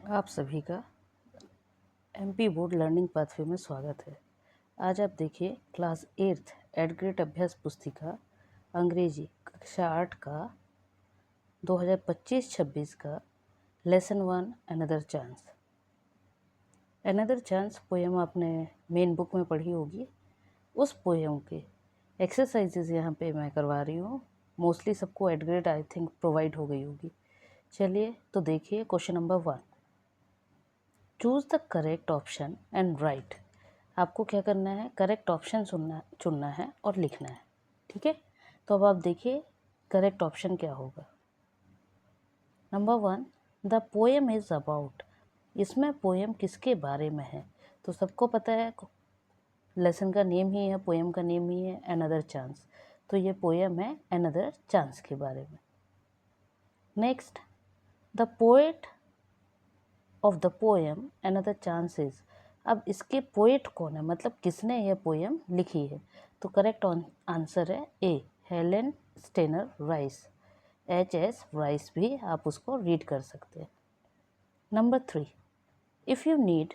आप सभी का एमपी बोर्ड लर्निंग पाथवे में स्वागत है। आज आप देखिए क्लास 8th एड ग्रेड अभ्यास पुस्तिका अंग्रेजी कक्षा 8 का 2025-26 का lesson 1 another chance. Another chance poem आपने मेन बुक में पढ़ी होगी। उस पोएम के एक्सरसाइजेज यहाँ पे मैं करवा रही हूँ। मोस्टली सबको एड ग्रेड आई थिंक प्रोवाइड हो गई होगी। चलिए तो देखिए question number 1। Choose the correct option and write. आपको क्या करना है, करेक्ट ऑप्शन चुनना है और लिखना है। ठीक है, तो अब आप देखिए करेक्ट ऑप्शन क्या होगा। Number 1, the poem is about. इसमें पोएम किसके बारे में है? तो सबको पता है लेसन का नेम ही है, पोएम का नेम ही है अनदर चांस। तो ये पोएम है अनदर चांस के बारे में। Next, the poet of the poem another chance is. अब इसके पोएट कौन है, मतलब किसने यह पोएम लिखी है? तो करेक्ट आंसर है A, Helen Steiner Rice. HS Rice भी आप उसको रीड कर सकते हैं। Number 3, if you need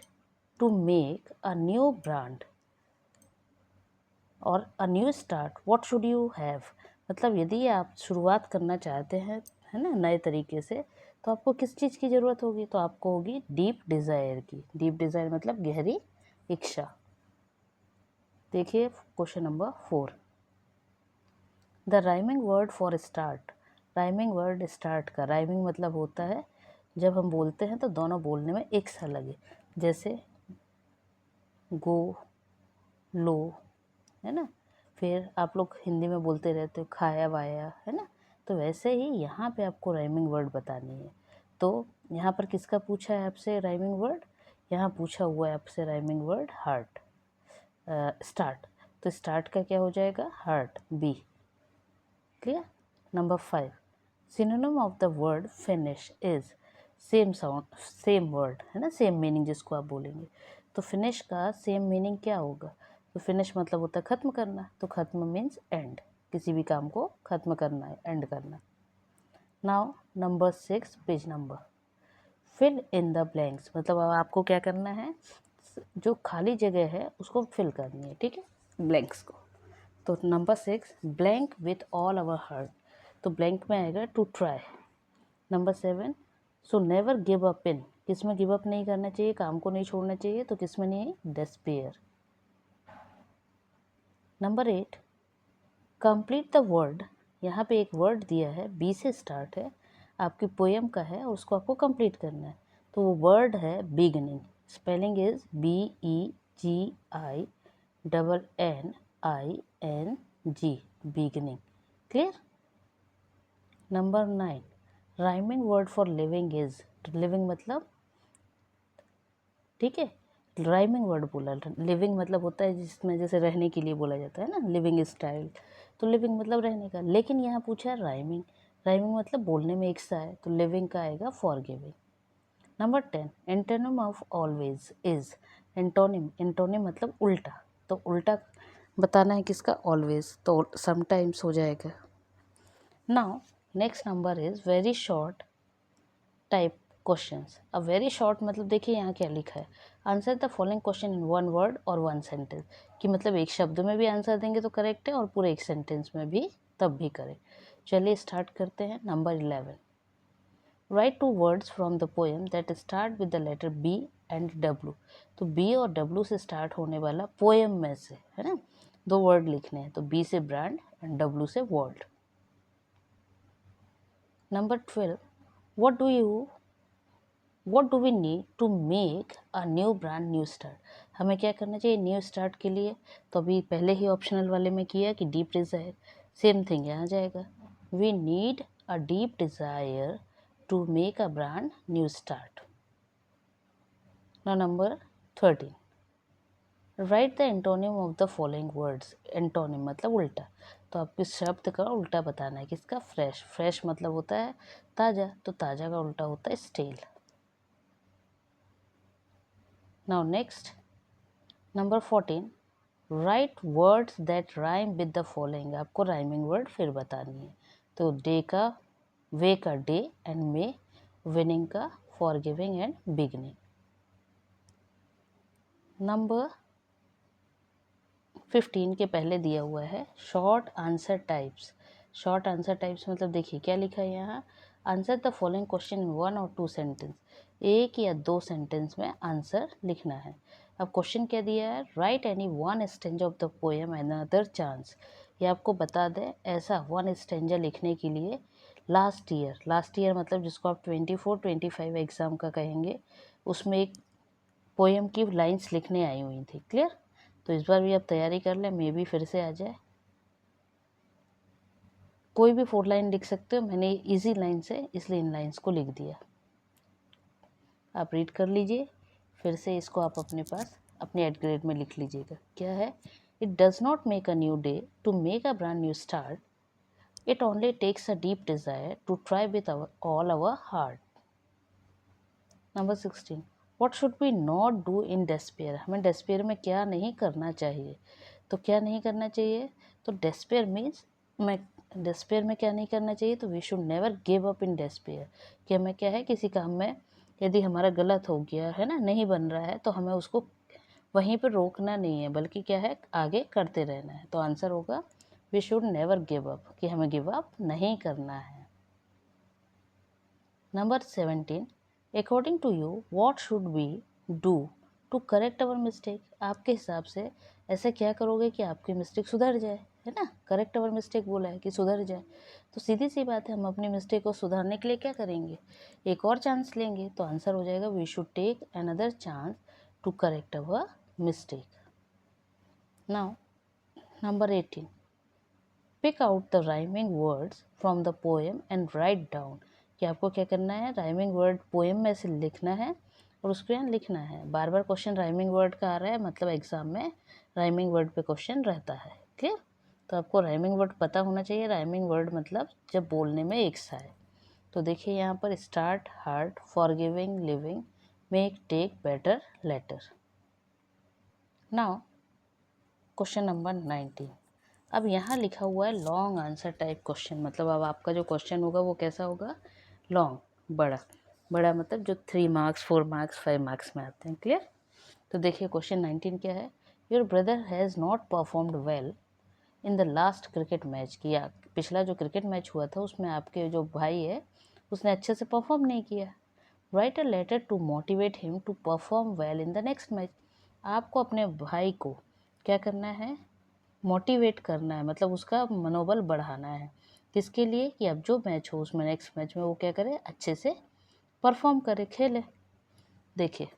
to make a new brand और a new start what should you have. मतलब यदि आप शुरुआत करना चाहते हैं, है ना, नए तरीके से, तो आपको किस चीज़ की ज़रूरत होगी? तो आपको होगी डीप डिज़ायर की। डीप डिज़ायर मतलब गहरी इच्छा। देखिए question number 4, the rhyming word for start. Rhyming word start का राइमिंग मतलब होता है जब हम बोलते हैं तो दोनों बोलने में एक सा लगे, जैसे गो, लो, है ना। फिर आप लोग हिंदी में बोलते रहते हो खाया वाया, है ना। तो वैसे ही यहाँ पे आपको राइमिंग वर्ड बतानी है। तो यहाँ पर किसका पूछा है आपसे राइमिंग वर्ड? यहाँ पूछा हुआ है आपसे राइमिंग वर्ड हार्ट, स्टार्ट। तो स्टार्ट का क्या हो जाएगा? Heart, B. Clear. Number 5, synonym of the word finish is. Same sound, same word, है ना, सेम मीनिंग जिसको आप बोलेंगे। तो फिनिश का सेम मीनिंग क्या होगा? तो फिनिश मतलब होता है ख़त्म करना। तो ख़त्म मीन्स एंड, किसी भी काम को ख़त्म करना है, एंड करना। Now number 6, page number, fill in the blanks. मतलब अब आपको क्या करना है, जो खाली जगह है उसको फिल करनी है, ठीक है, ब्लैंक्स को। तो number 6, blank with all our heart. तो ब्लैंक में आएगा to try. Number 7, so never give up in. किस में गिव अप नहीं करना चाहिए, काम को नहीं छोड़ना चाहिए? तो किस में नहीं? Despair. Number 8, complete the word. यहाँ पे एक वर्ड दिया है, बी से स्टार्ट है, आपकी पोएम का है, उसको आपको कंप्लीट करना है। तो वो वर्ड है beginning. Spelling is BEGINNING, beginning. Clear. Number 9, rhyming word for living is. Living मतलब, ठीक है, राइमिंग वर्ड बोला। लिविंग मतलब होता है जिसमें जैसे रहने के लिए बोला जाता है ना, लिविंग स्टाइल। तो लिविंग मतलब रहने का, लेकिन यहाँ पूछा है राइमिंग। राइमिंग मतलब बोलने में एक सा है, तो लिविंग का आएगा forgiving. Number 10, antonym of always is. Antonym, antonym मतलब उल्टा। तो उल्टा बताना है किसका? ऑलवेज। तो समटाइम्स हो जाएगा। Now next number is very short type questions. अब वेरी शॉर्ट मतलब देखिए यहाँ क्या लिखा है, answer the following question in one word और वन सेंटेंस। कि मतलब एक शब्द में भी आंसर देंगे तो करेक्ट है, और पूरे एक सेंटेंस में भी तब भी करें। चलिए स्टार्ट करते हैं। Number 11, write 2 words from the poem that start with the letter B and W। तो B और W से स्टार्ट होने वाला पोएम में से, है ना, 2 वर्ड लिखने हैं। तो B से ब्रांड एंड W से world. Number 12, what do we need to make a new brand new start। हमें क्या करना चाहिए न्यू स्टार्ट के लिए? तो अभी पहले ही ऑप्शनल वाले में किया कि डीप डिज़ायर। सेम थिंग यहाँ जाएगा, we need a deep desire to make a brand new start. Number 13, write the antonym of the following words. Antonym मतलब उल्टा। तो आपको शब्द का उल्टा बताना है, किसका? फ्रेश। फ्रेश मतलब होता है ताज़ा, तो ताज़ा का उल्टा होता है stale. Now next, number 14, write words that rhyme with the following. आपको राइमिंग वर्ड फिर बतानी है। तो डे का, वे का डे, एंड मे, विनिंग का forgiving and beginning. नंबर 15 के पहले दिया हुआ है short answer types. Short answer types मतलब देखिए क्या लिखा है यहाँ, answer the following question in 1 और 2 सेंटेंस, एक या 2 सेंटेंस में आंसर लिखना है। अब क्वेश्चन क्या दिया है, right any one stanza of the poem and another chance. ये आपको बता दें ऐसा वन स्टेंजा लिखने के लिए लास्ट ईयर मतलब जिसको आप 24-25 एग्ज़ाम का कहेंगे, उसमें एक पोएम की लाइंस लिखने आई हुई थी। क्लियर? तो इस बार भी आप तैयारी कर लें, मे भी फिर से आ जाए। कोई भी 4 लाइन लिख सकते हो, मैंने इजी लाइन से इसलिए इन लाइंस को लिख दिया। आप रीड कर लीजिए, फिर से इसको आप अपने पास अपने एट ग्रेड में लिख लीजिएगा। क्या है, it does not make a new day to make a brand new start, it only takes a deep desire to try with all our heart. Number 16, what should we not do in despair. हमें despair में क्या नहीं करना चाहिए। तो क्या नहीं करना चाहिए, तो डेस्पेयर मीन्स मैं डेस्पेयर में क्या नहीं करना चाहिए, तो we should never give up in despair. कि हमें क्या है, किसी काम में यदि हमारा गलत हो गया है ना, नहीं बन रहा है, तो हमें उसको वहीं पर रोकना नहीं है, बल्कि क्या है आगे करते रहना है। तो आंसर होगा we should never give up, कि हमें गिव अप नहीं करना है। Number 17, according to you what should we do to correct our mistake. आपके हिसाब से ऐसे क्या करोगे कि आपकी मिस्टेक सुधर जाए, है ना। करेक्ट अवर मिस्टेक बोला है कि सुधर जाए, तो सीधी सी बात है, हम अपनी मिस्टेक को सुधारने के लिए क्या करेंगे, एक और चांस लेंगे। तो आंसर हो जाएगा we should take another chance to correct our mistake. Now number 18, pick out the rhyming words from the poem and write down. कि आपको क्या करना है, राइमिंग वर्ड पोएम में से लिखना है और उसको यहाँ लिखना है। बार बार क्वेश्चन राइमिंग वर्ड का आ रहा है, मतलब एग्जाम में राइमिंग वर्ड पे क्वेश्चन रहता है। क्लियर? तो आपको राइमिंग वर्ड पता होना चाहिए। राइमिंग वर्ड मतलब जब बोलने में एक सा है। तो देखिए यहाँ पर start, heart, forgiving, living, make, take, better, letter. Now question number 19। अब यहाँ लिखा हुआ है लॉन्ग आंसर टाइप क्वेश्चन, मतलब अब आपका जो क्वेश्चन होगा वो कैसा होगा, लॉन्ग, बड़ा। बड़ा मतलब जो 3 मार्क्स 4 मार्क्स 5 मार्क्स में आते हैं। क्लियर? तो देखिए क्वेश्चन 19 क्या है, your brother has not performed well in the last cricket match. किया पिछला जो क्रिकेट मैच हुआ था उसमें आपके जो भाई है उसने अच्छे से परफॉर्म नहीं किया। Write a letter to motivate him to perform well in the next match. आपको अपने भाई को क्या करना है, मोटिवेट करना है, मतलब उसका मनोबल बढ़ाना है। किसके लिए, कि अब जो मैच हो उसमें नेक्स्ट मैच में वो क्या करे, अच्छे से परफॉर्म करे, खेले। देखिए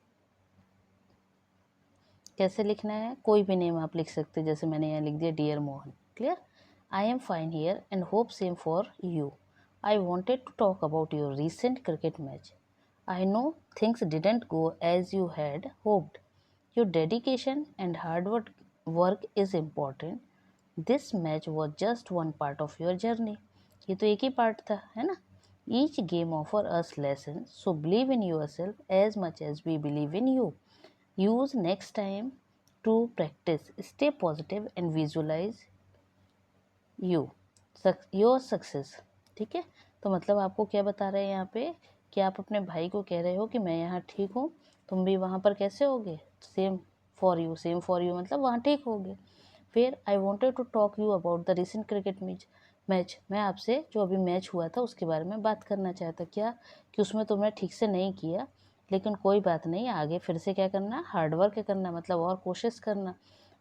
कैसे लिखना है, कोई भी नेम आप लिख सकते हैं, जैसे मैंने यहाँ लिख दिया dear Mohan. Clear? I am fine here and hope same for you. I wanted to talk about your recent cricket match. I know things didn't go as you had hoped. Your dedication and hard work is important. This match was just one part of your journey. ये तो एक ही part था, है ना। Each game offer us lessons, so believe in yourself as much as we believe in you. Use next time to practice. Stay positive and visualize your success. ठीक है? तो मतलब आपको क्या बता रहे हैं यहाँ पे, कि आप अपने भाई को कह रहे हो कि मैं यहाँ ठीक हूँ, तुम भी वहाँ पर कैसे होगे, same for you. Same for you मतलब वहाँ ठीक होगे। फिर I wanted to talk you about the recent cricket match. मैं आपसे जो अभी मैच हुआ था उसके बारे में बात करना चाहता। क्या, कि उसमें तुमने ठीक से नहीं किया, लेकिन कोई बात नहीं, आगे फिर से क्या करना, हार्डवर्क करना, मतलब और कोशिश करना।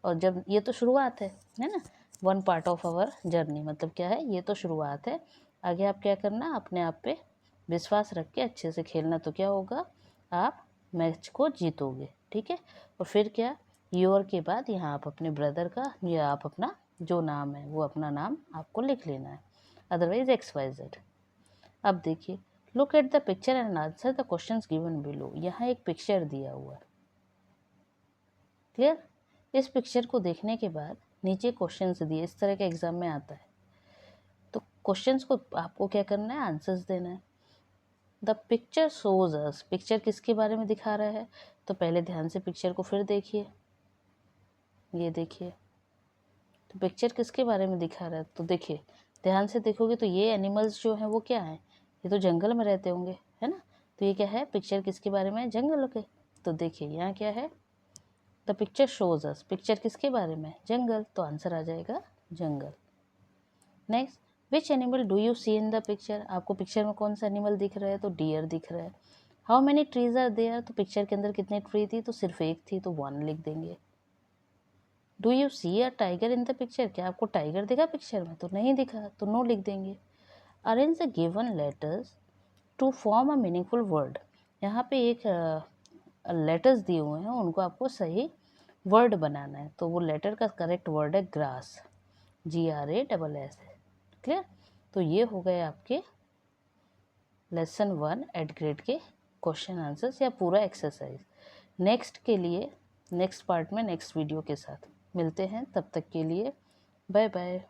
और जब ये तो शुरुआत है ना, one part of our journey, मतलब क्या है, ये तो शुरुआत है। आगे आप क्या करना, अपने आप पे विश्वास रख के अच्छे से खेलना, तो क्या होगा, आप मैच को जीतोगे। ठीक है? और फिर क्या, योर के बाद यहाँ आप अपने ब्रदर का या आप अपना जो नाम है वो अपना नाम आपको लिख लेना है, अदरवाइज XYZ। अब देखिए, look at the picture and answer the questions given below. यहाँ एक पिक्चर दिया हुआ है। क्लियर? इस पिक्चर को देखने के बाद नीचे क्वेश्चंस दिए, इस तरह के एग्जाम में आता है। तो क्वेश्चंस को आपको क्या करना है, आंसर्स देना है। The picture shows us, picture किसके बारे में दिखा रहा है, तो पहले ध्यान से पिक्चर को फिर देखिए। ये देखिए, तो पिक्चर किसके बारे में दिखा रहा है, तो देखिए ध्यान से देखोगे तो ये एनिमल्स जो हैं वो क्या हैं, ये तो जंगल में रहते होंगे, है ना। तो ये क्या है, पिक्चर किसके बारे में है, जंगल के। तो देखिए यहाँ क्या है, the picture shows us, picture किसके बारे में, जंगल, तो आंसर आ जाएगा जंगल। Next, which animal do you see in the picture, आपको पिक्चर में कौन सा एनिमल दिख रहा है, तो डियर दिख रहा है। How many trees are there, तो पिक्चर के अंदर कितने ट्री थी, तो सिर्फ एक थी, तो 1 लिख देंगे। Do you see a tiger in the picture, क्या आपको टाइगर दिखा पिक्चर में, तो नहीं दिखा, तो नो लिख देंगे। Arrange the given letters to form a meaningful word, यहाँ पे एक लेटर्स दिए हुए हैं, उनको आपको सही वर्ड बनाना है। तो वो लेटर का करेक्ट वर्ड है ग्रास, GRASS। क्लियर। तो ये हो गए आपके लेसन 1 एट ग्रेड के क्वेश्चन आंसर्स या पूरा एक्सरसाइज। नेक्स्ट के लिए नेक्स्ट पार्ट में नेक्स्ट वीडियो के साथ मिलते हैं, तब तक के लिए बाय बाय।